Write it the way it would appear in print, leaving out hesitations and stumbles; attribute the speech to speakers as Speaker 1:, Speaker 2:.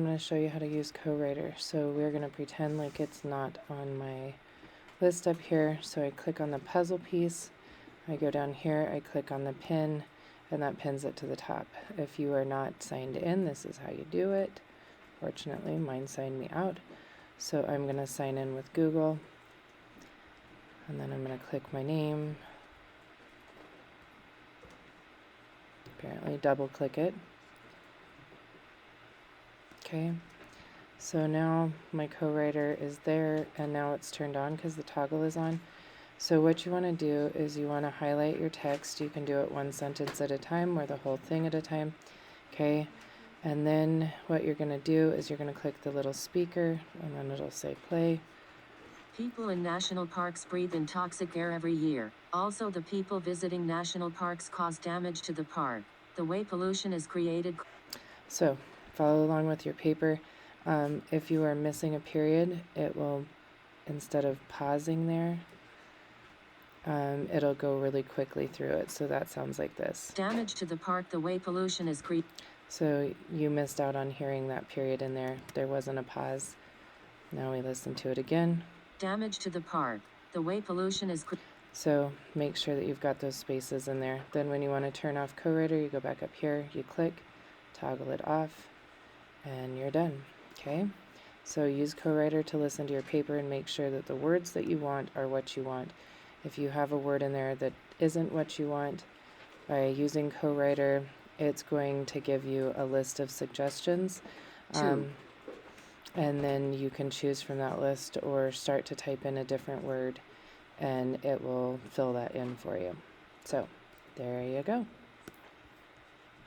Speaker 1: I'm going to show you how to use CoWriter. So we're going to pretend like it's not on my list up here. So I click on the puzzle piece, I go down here, I click on the pin, and that pins it to the top. If you are not signed in, this is how you do it. Fortunately, mine signed me out. So I'm going to sign in with Google, and then I'm going to click my name. Apparently double click it. Okay, so now my CoWriter is there, and now it's turned on because the toggle is on. So what you want to do is you want to highlight your text. You can do it one sentence at a time or the whole thing at a time. Okay, and then what you're going to do is you're going to click the little speaker, and then it'll say play.
Speaker 2: People in national parks breathe in toxic air every year. Also, the people visiting national parks cause damage to the park. The way pollution is created.
Speaker 1: So follow along with your paper. If you are missing a period, it will, instead of pausing there, it'll go really quickly through it. So that sounds like this.
Speaker 2: Damage to the park. The way pollution is created.
Speaker 1: So you missed out on hearing that period in there. There wasn't a pause. Now we listen to it again.
Speaker 2: Damage to the park. The way pollution is created.
Speaker 1: So make sure that you've got those spaces in there. Then when you want to turn off CoWriter, you go back up here, you click, toggle it off, and you're done. Okay? So use CoWriter to listen to your paper and make sure that the words that you want are what you want. If you have a word in there that isn't what you want, by using CoWriter, it's going to give you a list of suggestions. And then you can choose from that list or start to type in a different word, and it will fill that in for you. So there you go.